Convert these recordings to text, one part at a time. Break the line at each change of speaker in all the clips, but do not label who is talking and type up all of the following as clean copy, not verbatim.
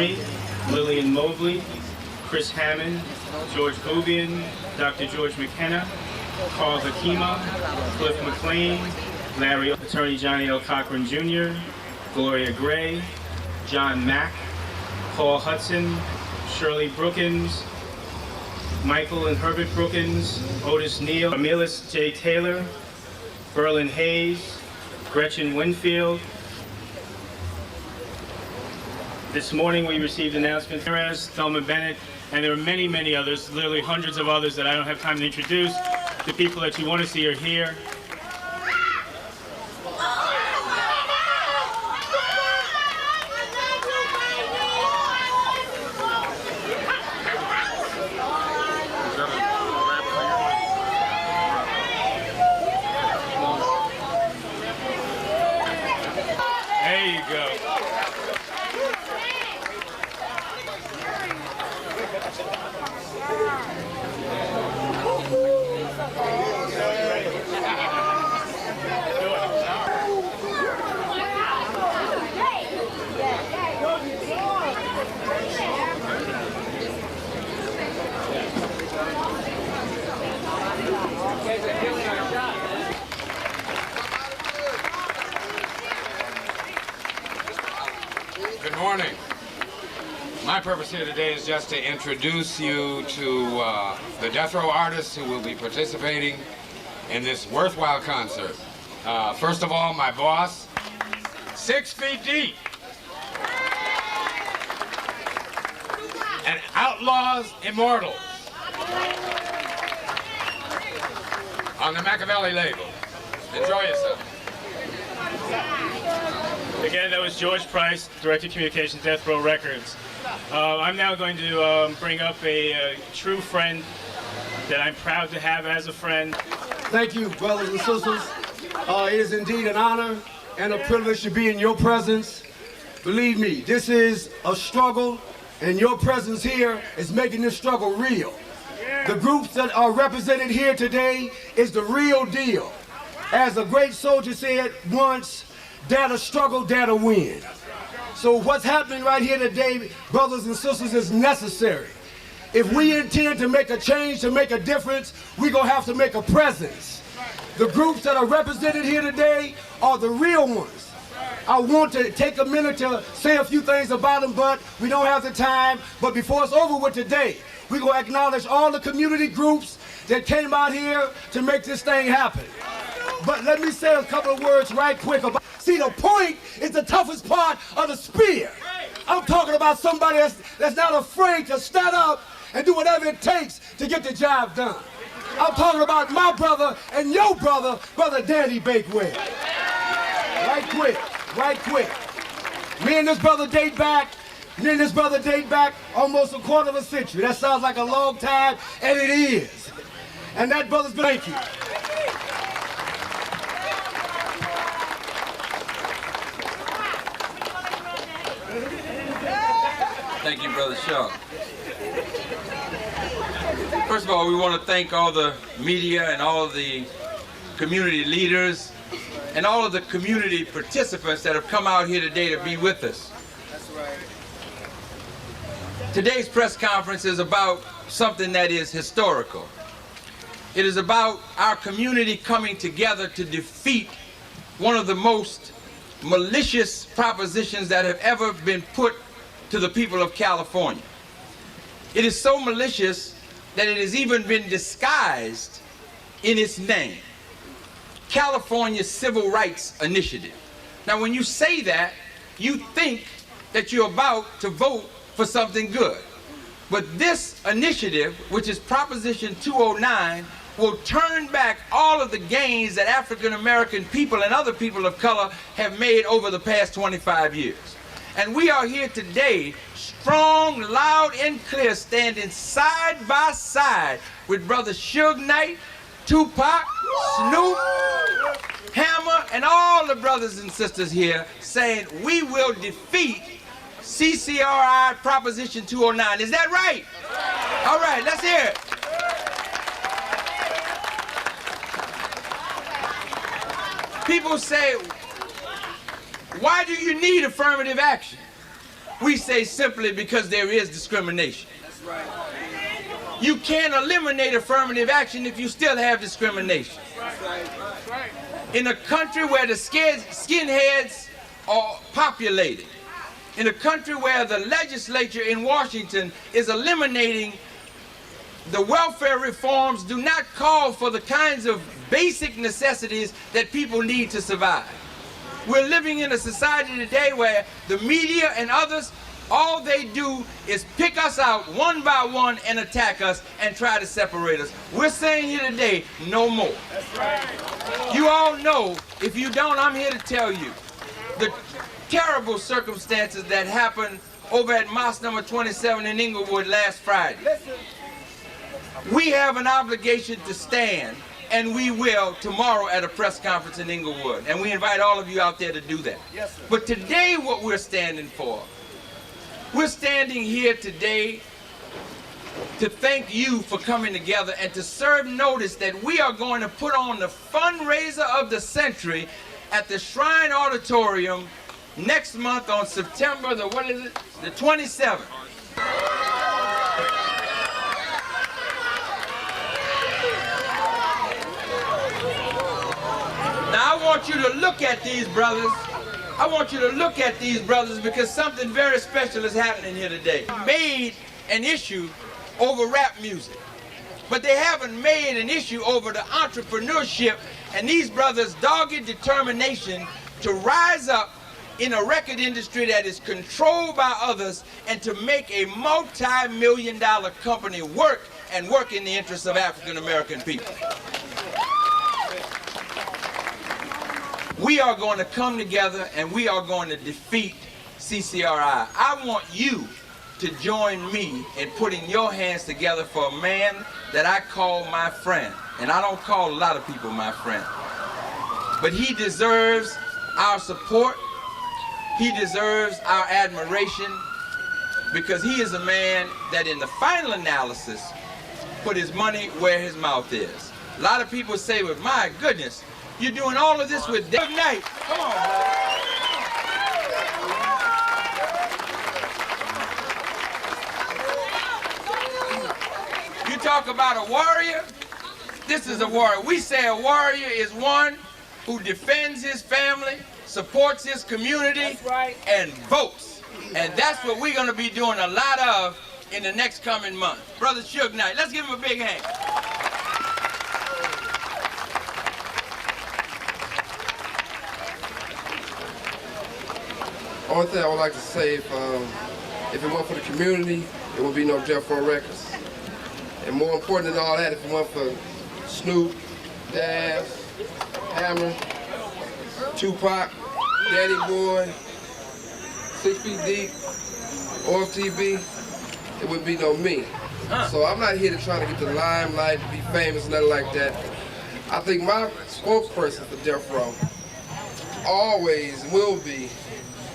Smee, Lillian Mobley, Chris Hammond, George Bouvian, Dr. George McKenna, Carl Hakima, Cliff McLean, Larry, Attorney Johnny L. Cochran Jr., Gloria Gray, John Mack, Paul Hudson, Shirley Brookins, Michael and Herbert Brookins, Otis Neal, Amelis J. Taylor, Berlin Hayes, Gretchen Winfield. This morning we received announcements from Perez, Thelma Bennett, and there are many, many others, literally hundreds of others that I don't have time to introduce. The people that you want to see are here. There you go.
Good morning. My purpose here today is just to introduce you to the death row artists who will be participating in this worthwhile concert. First of all, my boss, 6 feet deep, and Outlaws Immortals on the Machiavelli label. Enjoy yourself.
Again, that was George Price, Director of Communications, Death Row Records. I'm now going to bring up a true friend that I'm proud to have as a friend.
Thank you, brothers and sisters. It is indeed an honor and a privilege to be in your presence. Believe me, this is a struggle, and your presence here is making this struggle real. The groups that are represented here today is the real deal. As a great soldier said once, dare to struggle, dare to win. So what's happening right here today, brothers and sisters, is necessary. If we intend to make a change, to make a difference, we're going to have to make a presence. The groups that are represented here today are the real ones. I want to take a minute to say a few things about them, but we don't have the time. But before it's over with today, we're going to acknowledge all the community groups that came out here to make this thing happen. But let me say a couple of words right quick about. See, the point is the toughest part of the spear. I'm talking about somebody that's not afraid to stand up and do whatever it takes to get the job done. I'm talking about my brother and your brother, Brother Danny Bakewell. Right quick. Me and this brother date back almost a quarter of a century. That sounds like a long time, and it is. And that brother's been, thank you.
Thank you, Brother Shaw. First of all, we want to thank all the media and all of the community leaders and all of the community participants that have come out here today to be with us. Today's press conference is about something that is historical. It is about our community coming together to defeat one of the most malicious propositions that have ever been put to the people of California. It is so malicious that it has even been disguised in its name. California Civil Rights Initiative. Now when you say that, you think that you're about to vote for something good. But this initiative, which is Proposition 209, will turn back all of the gains that African American people and other people of color have made over the past 25 years. And we are here today, strong, loud, and clear, standing side by side with Brother Suge Knight, Tupac, Snoop, Hammer, and all the brothers and sisters here, saying we will defeat CCRI Proposition 209. Is that right? All right, let's hear it. People say, why do you need affirmative action? We say simply because there is discrimination. You can't eliminate affirmative action if you still have discrimination. In a country where the skinheads are populated, in a country where the legislature in Washington is eliminating the welfare reforms, do not call for the kinds of basic necessities that people need to survive. We're living in a society today where the media and others, all they do is pick us out one by one and attack us and try to separate us. We're saying here today, no more. That's right. You all know, if you don't, I'm here to tell you, the terrible circumstances that happened over at Mosque number 27 in Inglewood last Friday. We have an obligation to stand, and we will tomorrow at a press conference in Inglewood. And we invite all of you out there to do that. Yes, sir. But today what we're standing for, we're standing here today to thank you for coming together and to serve notice that we are going to put on the fundraiser of the century at the Shrine Auditorium next month on September the 27th. Now I want you to look at these brothers. I want you to look at these brothers because something very special is happening here today. Made an issue over rap music, but they haven't made an issue over the entrepreneurship and these brothers' dogged determination to rise up in a record industry that is controlled by others and to make a multi-million-dollar company work and work in the interests of African American people. We are going to come together and we are going to defeat CCRI. I want you to join me in putting your hands together for a man that I call my friend. And I don't call a lot of people my friend. But he deserves our support. He deserves our admiration because he is a man that in the final analysis put his money where his mouth is. A lot of people say, well, my goodness, you're doing all of this with Dave Knight. Come on, brother. You talk about a warrior. This is a warrior. We say a warrior is one who defends his family, supports his community, and votes. And that's what we're going to be doing a lot of in the next coming month. Brother Suge Knight, let's give him a big hand.
Only thing I would like to say, if it weren't for the community, it would be no Death Row Records. And more important than all that, if it weren't for Snoop, Daz, Hammer, Tupac, Daddy Boy, 6 Feet Deep, OFTB, it would be no me. So I'm not here to try to get the limelight, to be famous, nothing like that. I think my spokesperson for Death Row always will be,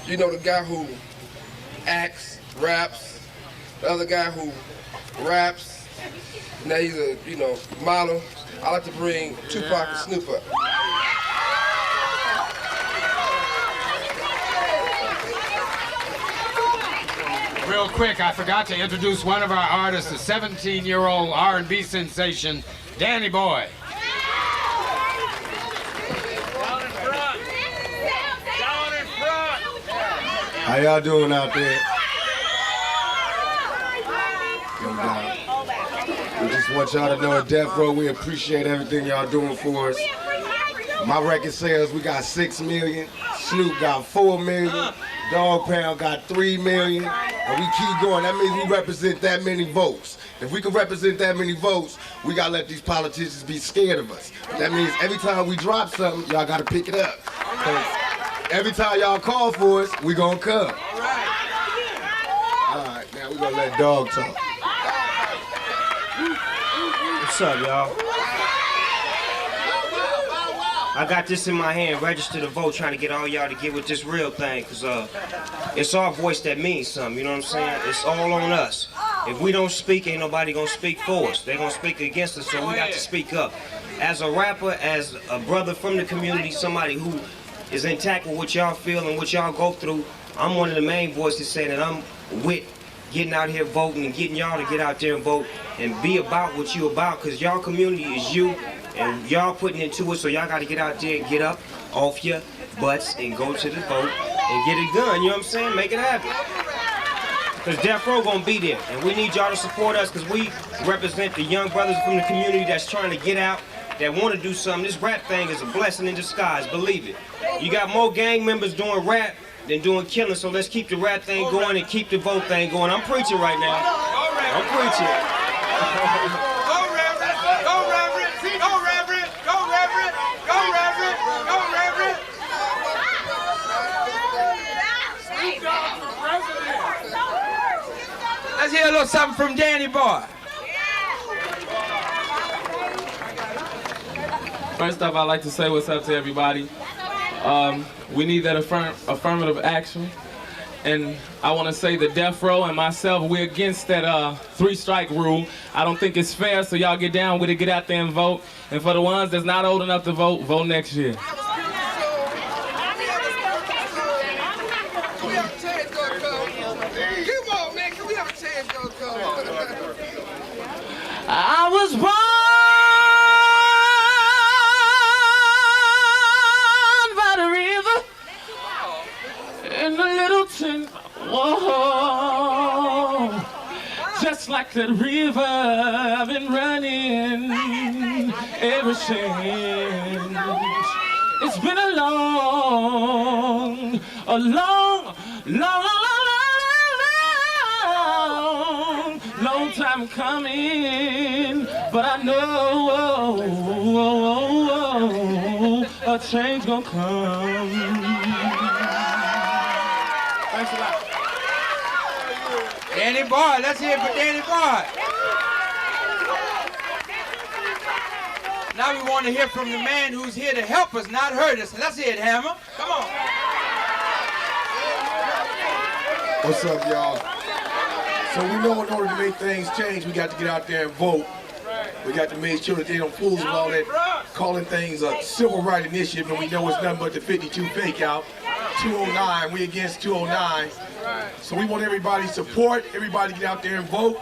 you know, the guy who acts, raps, the other guy who raps, now he's a, you know, model. I like to bring Tupac and Snoop up.
Real quick, I forgot to introduce one of our artists, the 17-year-old R&B sensation, Danny Boy.
How y'all doing out there? We just want y'all to know at Death Row, we appreciate everything y'all doing for us. My record sales, we got 6 million. Snoop got 4 million. Dog Pound got 3 million. And we keep going. That means we represent that many votes. If we can represent that many votes, we gotta let these politicians be scared of us. That means every time we drop something, y'all gotta pick it up. Every time y'all call for us, we gonna come. All right, now we gonna let Dog talk.
What's up, y'all? I got this in my hand, register to vote, trying to get all y'all to get with this real thing, because it's our voice that means something, you know what I'm saying? It's all on us. If we don't speak, ain't nobody gonna speak for us. They're gonna speak against us, so we got to speak up. As a rapper, as a brother from the community, somebody who is intact with what y'all feel and what y'all go through, I'm one of the main voices saying that I'm with getting out here voting and getting y'all to get out there and vote and be about what you about, because y'all community is you and y'all putting into it, so y'all got to get out there and get up off your butts and go to the vote and get it done, you know what I'm saying? Make it happen. Because Death Row gonna be there, and we need y'all to support us, because we represent the young brothers from the community that's trying to get out, that want to do something. This rap thing is a blessing in disguise, believe it. You got more gang members doing rap than doing killing, so let's keep the rap thing going and keep the vote thing going. I'm preaching right now. I'm preaching.
Go Reverend! Go Reverend! Go Reverend! Go Reverend! Go Reverend! Go Reverend! Let's hear a little something from Danny Boy.
First off, I'd like to say what's up to everybody. We need that affirmative action. And I want to say the Death Row and myself, we're against that 3-strike rule. I don't think it's fair, so y'all get down with it, get out there and vote. And for the ones that's not old enough to vote, vote next year. I was born by the river in the Littleton, whoa. Just like that river, I've been running ever since. It's been a long time coming, but I know a change gonna come. Thanks a lot.
Danny Boy, let's hear it for Danny Boy. Now we want to hear from the man who's here to help us, not hurt us. Let's hear it, Hammer. Come on.
What's up, y'all? So we know in order to make things change, we got to get out there and vote. We got to make sure that they don't fool us with all that calling things a civil rights initiative, and we know it's nothing but the 52 fake out. 209, we against 209. So we want everybody's support, everybody get out there and vote.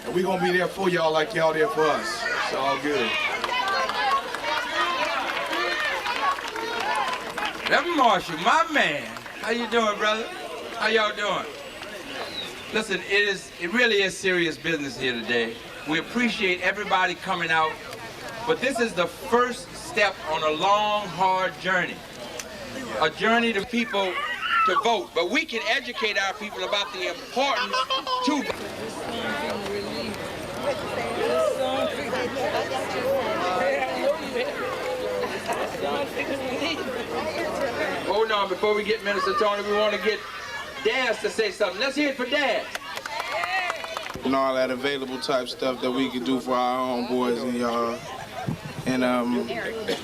And we're gonna be there for y'all like y'all there for us. It's all good.
Reverend Marshall, my man. How you doing, brother? How y'all doing? Listen, it really is serious business here today. We appreciate everybody coming out, but this is the first step on a long, hard journey. A journey to people to vote, but we can educate our people about the importance to vote. Hold on, before we get Minister Tony, we want to get Daz to say something. Let's hear it for Daz.
And all that available type stuff that we can do for our own boys and y'all. And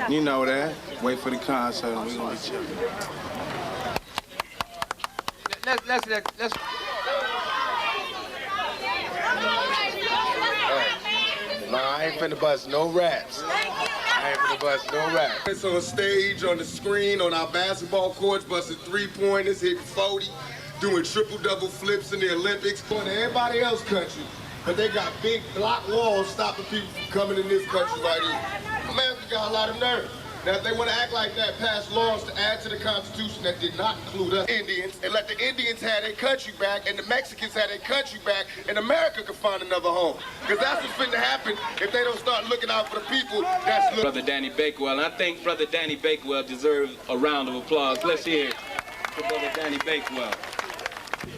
you know that. Wait for the concert and we're gonna be chilling.
Let's
Nah, I ain't finna bust no raps. I ain't finna bust no raps.
It's on stage, on the screen, on our basketball courts, busting 3-pointers, hitting 40, doing triple-double flips in the Olympics. Going to everybody else's country, but they got big block walls stopping people from coming in this country right here. America got a lot of nerve. Now, if they want to act like that, pass laws to add to the Constitution that did not include us Indians, and let the Indians have their country back, and the Mexicans have their country back, and America can find another home. Because that's what's finna happen if they don't start looking out for the people that's looking.
Brother Danny Bakewell, and I think Brother Danny Bakewell deserves a round of applause. Let's hear it for Brother Danny Bakewell.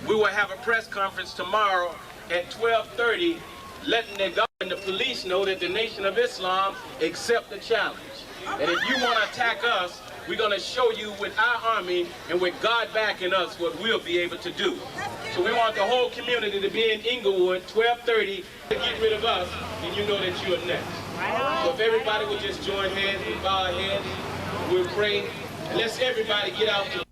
We will have a press conference tomorrow at 12:30, letting the government and the police know that the Nation of Islam accept the challenge. And if you want to attack us, we're going to show you with our army and with God backing us what we'll be able to do. So we want the whole community to be in Inglewood, 12:30, to get rid of us, and you know that you are next. So if everybody would just join hands, we bow our heads, we'll pray, and let's everybody get out to